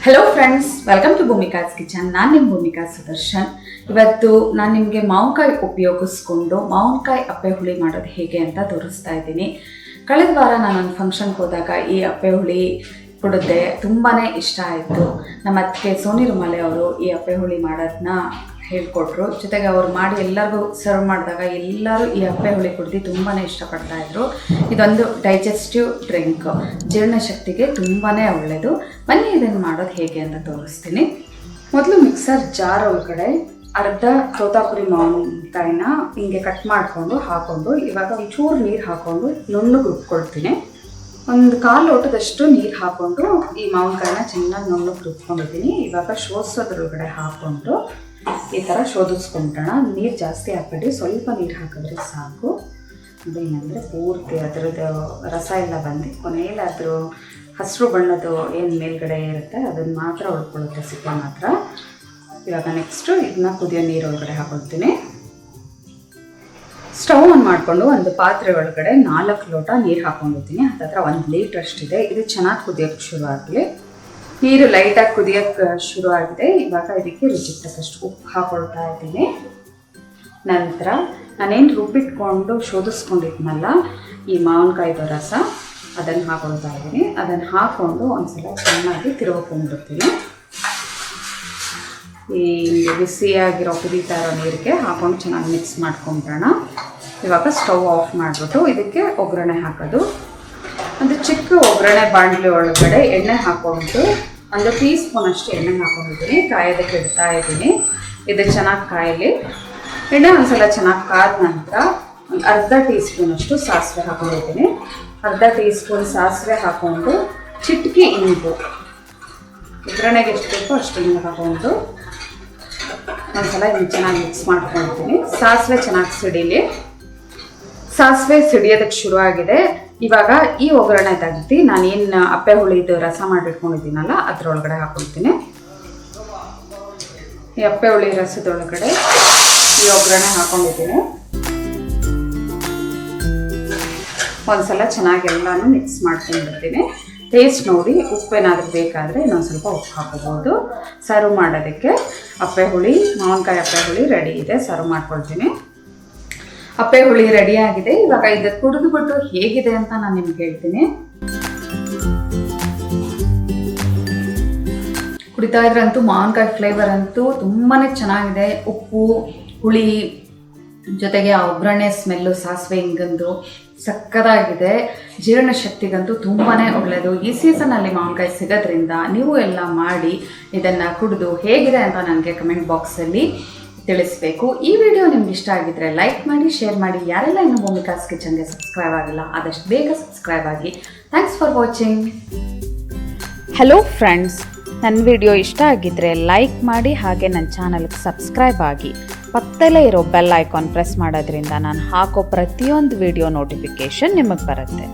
Hello friends, welcome to Bhoomika's kitchen. ನಾನು ನಿಮ್ಮ ಭೂಮಿಕಾ ಸುದರ್ಶನ್. ಇವತ್ತು ನಾನು ನಿಮಗೆ ಮಾವಿನಕಾಯಿ ಉಪಯೋಗಿಸ್ಕೊಂಡು ಮಾವಿನಕಾಯಿ ಅಪ್ಪೆ ಹುಳಿ ಮಾಡೋದು ಹೇಗೆ ಅಂತ ತೋರಿಸ್ತಾ ಇದ್ದೀನಿ. ಕಳೆದ ವಾರ ನಾನೊಂದು ಫಂಕ್ಷನ್ಗೆ ಹೋದಾಗ ಈ ಅಪ್ಪೆ ಹುಳಿ ಕುಡಿದೆ, ತುಂಬಾ ಇಷ್ಟ ಆಯಿತು. ನಮ್ಮ ಅತ್ತಿಗೆ ಸೋನಿ ರುಮಾಲೆ ಅವರು ಈ ಅಪ್ಪೆ ಹುಳಿ ಮಾಡೋದನ್ನ ಹೇಳ್ಕೊಟ್ರು. ಜೊತೆಗೆ ಅವ್ರು ಮಾಡಿ ಎಲ್ಲರಿಗೂ ಸರ್ವ್ ಮಾಡಿದಾಗ ಎಲ್ಲರೂ ಈ ಅಪ್ಪೆ ಹುಳಿ ಕುಡಿದು ತುಂಬಾ ಇಷ್ಟಪಡ್ತಾಯಿದ್ರು. ಇದೊಂದು ಡೈಜೆಸ್ಟಿವ್ ಡ್ರಿಂಕ್, ಜೀರ್ಣಶಕ್ತಿಗೆ ತುಂಬಾ ಒಳ್ಳೆಯದು. ಬನ್ನಿ ಇದನ್ನು ಮಾಡೋದು ಹೇಗೆ ಅಂತ ತೋರಿಸ್ತೀನಿ. ಮೊದಲು ಮಿಕ್ಸರ್ ಜಾರ್ ಒಳಗಡೆ ಅರ್ಧ ತೋತಾಪುರಿ ಮಾವಿನಕಾಯಿನ ಹಿಂಗೆ ಕಟ್ ಮಾಡಿಕೊಂಡು ಹಾಕ್ಕೊಂಡು ಇವಾಗ ಒಂಚೂರು ನೀರು ಹಾಕ್ಕೊಂಡು ನುಣ್ಣಗೆ ರುಬ್ಕೊಳ್ತೀನಿ. ಒಂದು 1/4 ಲೋಟದಷ್ಟು ನೀರು ಹಾಕ್ಕೊಂಡು ಈ ಮಾವಿನಕಾಯಿನ ಚೆನ್ನಾಗಿ ನುಣ್ಣಗೆ ರುಬ್ಕೊಂಡಿದ್ದೀನಿ. ಇವಾಗ ಶೋಧಿಸೋದ್ರೊಳಗಡೆ ಹಾಕ್ಕೊಂಡು ಈ ಥರ ಶೋಧಿಸ್ಕೊಂಬಿಡೋಣ. ನೀರು ಜಾಸ್ತಿ ಹಾಕ್ಬೇಡಿ, ಸ್ವಲ್ಪ ನೀರು ಹಾಕಿದ್ರೆ ಸಾಕು. ಅದೇನಂದರೆ ಪೂರ್ತಿ ಅದರದ್ದು ರಸ ಎಲ್ಲ ಬಂದು ಕೊನೆಯಲ್ಲಿ ಅದ್ರ ಹಸಿರು ಬಣ್ಣದ್ದು ಏನು ಮೇಲ್ಗಡೆ ಇರುತ್ತೆ ಅದನ್ನು ಮಾತ್ರ ಉಳ್ಕೊಳ್ಳುತ್ತೆ, ಸಿಪ್ಪೆ ಮಾತ್ರ. ಇವಾಗ ನೆಕ್ಸ್ಟು ಇದನ್ನ ಕುದಿಯೋ ನೀರು ಒಳಗಡೆ ಹಾಕೊಳ್ತೀನಿ. ಸ್ಟವ್ ಆನ್ ಮಾಡಿಕೊಂಡು ಒಂದು ಪಾತ್ರೆ ಒಳಗಡೆ 4 ಲೋಟ ನೀರು ಹಾಕೊಂಡಿದ್ದೀನಿ. ಹತ್ತತ್ರ 1 ಲೀಟ್ರ್ ಅಷ್ಟಿದೆ. ಇದು ಚೆನ್ನಾಗಿ ಕುದಿಯೋಕ್ಕೆ ಶುರು ಆಗಲಿ. ನೀರು ಲೈಟಾಗಿ ಕುದಿಯೋಕ್ಕೆ ಶುರು ಆಗಿದೆ. ಇವಾಗ ಇದಕ್ಕೆ ರುಚಿಗೆ ತಕ್ಕಷ್ಟು ಉಪ್ಪು ಹಾಕೊಳ್ತಾ ಇದ್ದೀನಿ. ನಂತರ ನಾನೇನು ರುಬ್ಬಿಟ್ಕೊಂಡು ಶೋಧಿಸ್ಕೊಂಡಿದ್ನಲ್ಲ ಈ ಮಾವಿನಕಾಯಿದು ರಸ, ಅದನ್ನು ಹಾಕೊಳ್ತಾ ಇದ್ದೀನಿ. ಅದನ್ನು ಹಾಕ್ಕೊಂಡು ಒಂದ್ಸಲ ಚೆನ್ನಾಗಿ ತಿರುಗಿಕೊಂಡಿರ್ತೀನಿ. ಈ ಬಿಸಿಯಾಗಿರೋ ಕುದೀತಾ ಇರೋ ನೀರಿಗೆ ಹಾಕೊಂಡು ಚೆನ್ನಾಗಿ ಮಿಕ್ಸ್ ಮಾಡ್ಕೊಂಬಿಡೋಣ. ಇವಾಗ ಸ್ಟವ್ ಆಫ್ ಮಾಡಿಬಿಟ್ಟು ಇದಕ್ಕೆ ಒಗ್ಗರಣೆ ಹಾಕೋದು. ಒಂದು ಚಿಕ್ಕ ಒಗ್ಗರಣೆ ಬಾಣಲಿ ಒಳಗಡೆ ಎಣ್ಣೆ ಹಾಕ್ಕೊಂಡು 1 ಟೀ ಸ್ಪೂನ್ ಅಷ್ಟು ಎಣ್ಣೆ ಹಾಕೊಂಡಿದ್ದೀನಿ. ಕಾಯೋದಕ್ಕೆ ಇಡ್ತಾ ಇದ್ದೀನಿ. ಇದು ಚೆನ್ನಾಗಿ ಕಾಯಲಿ. ಎಣ್ಣೆ ಒಂದ್ಸಲ ಚೆನ್ನಾಗಿ ಕಾದ ನಂತರ ಒಂದು ಅರ್ಧ ಟೀ ಸ್ಪೂನ್ ಅಷ್ಟು ಸಾಸಿವೆ ಹಾಕೊಂಡಿದ್ದೀನಿ. ಅರ್ಧ ಟೀ ಸ್ಪೂನ್ ಸಾಸಿವೆ ಹಾಕ್ಕೊಂಡು ಚಿಟಕಿ ಇಂಗು, ಒಗ್ಗರಣೆಗೆ ಎಷ್ಟು ಬೇಕೋ ಅಷ್ಟು ಇಂಗು ಹಾಕ್ಕೊಂಡು ಒಂದ್ಸಲ ಇದನ್ನು ಚೆನ್ನಾಗಿ ಮಿಕ್ಸ್ ಮಾಡ್ಕೊಳ್ತೀನಿ. ಸಾಸಿವೆ ಚೆನ್ನಾಗಿ ಸಿಡಿಲಿ. ಸಾಸಿವೆ ಸಿಡಿಯೋದಕ್ಕೆ ಶುರುವಾಗಿದೆ. ಇವಾಗ ಈ ಒಗ್ಗರಣೆ ತೆಗೆದು ನಾನೇನು ಅಪ್ಪೆ ಹುಳಿದು ರಸ ಮಾಡಿಟ್ಕೊಂಡಿದ್ದೀನಲ್ಲ ಅದರೊಳಗಡೆ ಹಾಕ್ಕೊಳ್ತೀನಿ. ಈ ಅಪ್ಪೆ ಹುಳಿ ರಸದೊಳಗಡೆ ಈ ಒಗ್ಗರಣೆ ಹಾಕ್ಕೊಂಡಿದ್ದೀನಿ. ಒಂದ್ಸಲ ಚೆನ್ನಾಗಿ ಎಲ್ಲನೂ ಮಿಕ್ಸ್ ಮಾಡ್ಕೊಂಡ್ಬಿಡ್ತೀನಿ. ಟೇಸ್ಟ್ ನೋಡಿ, ಉಪ್ಪೇನಾದರೂ ಬೇಕಾದರೆ ಇನ್ನೊಂದು ಸ್ವಲ್ಪ ಉಪ್ಪು ಹಾಕೋಬೋದು. ಸರ್ವ್ ಮಾಡೋದಕ್ಕೆ ಅಪ್ಪೆ ಹುಳಿ, ಮಾವಿನಕಾಯಿ ಅಪ್ಪೆ ಹುಳಿ ರೆಡಿ ಇದೆ. ಸರ್ವ್ ಮಾಡ್ಕೊಳ್ತೀನಿ. ಅಪ್ಪೆ ಹುಳಿ ರೆಡಿಯಾಗಿದೆ. ಇವಾಗ ಇದು ಕುಡಿದುಬಿಟ್ಟು ಹೇಗಿದೆ ಅಂತ ನಾನು ನಿಮ್ಗೆ ಹೇಳ್ತೀನಿ. ಕುಡಿತಾ ಇದ್ರಂತೂ ಮಾವಿನಕಾಯಿ ಫ್ಲೇವರ್ ಅಂತೂ ತುಂಬಾ ಚೆನ್ನಾಗಿದೆ. ಉಪ್ಪು, ಹುಳಿ ಜೊತೆಗೆ ಆ ಒಗ್ಗರಣೆ ಸ್ಮೆಲ್ಲು, ಸಾಸಿವೆ ಹಿಂಗಂದು ಸಕ್ಕದಾಗಿದೆ. ಜೀರ್ಣಶಕ್ತಿಗಂತೂ ತುಂಬಾ ಒಳ್ಳೆಯದು. ಈ ಸೀಸನಲ್ಲಿ ಮಾವಿನಕಾಯಿ ಸಿಗೋದ್ರಿಂದ ನೀವು ಎಲ್ಲ ಮಾಡಿ ಇದನ್ನು ಕುಡಿದು ಹೇಗಿದೆ ಅಂತ ನನಗೆ ಕಮೆಂಟ್ ಬಾಕ್ಸಲ್ಲಿ ತಿಳಿಸ್ಬೇಕು. ಈ ವಿಡಿಯೋ ನಿಮ್ಗೆ ಇಷ್ಟ ಆಗಿದ್ರೆ ಲೈಕ್ ಮಾಡಿ, ಶೇರ್ ಮಾಡಿ. ಯಾರೆಲ್ಲ ಇನ್ನೂ ಭೂಮಿಕಾಸ್ ಕಿಚನ್ಗೆ ಸಬ್ಸ್ಕ್ರೈಬ್ ಆಗಿಲ್ಲ ಆದಷ್ಟು ಬೇಗ ಸಬ್ಸ್ಕ್ರೈಬ್ ಆಗಿ. Thanks for watching. Hello friends, ನನ್ನ ವಿಡಿಯೋ ಇಷ್ಟ ಆಗಿದ್ರೆ ಲೈಕ್ ಮಾಡಿ, ಹಾಗೆ ನನ್ನ ಚಾನಲ್ಗೆ ಸಬ್ಸ್ಕ್ರೈಬ್ ಆಗಿ. ಪಕ್ಕದಲ್ಲೇ ಇರೋ ಬೆಲ್ ಐಕಾನ್ ಪ್ರೆಸ್ ಮಾಡೋದ್ರಿಂದ ನಾನು ಹಾಕೋ ಪ್ರತಿಯೊಂದು ವಿಡಿಯೋ ನೋಟಿಫಿಕೇಷನ್ ನಿಮಗೆ ಬರುತ್ತೆ.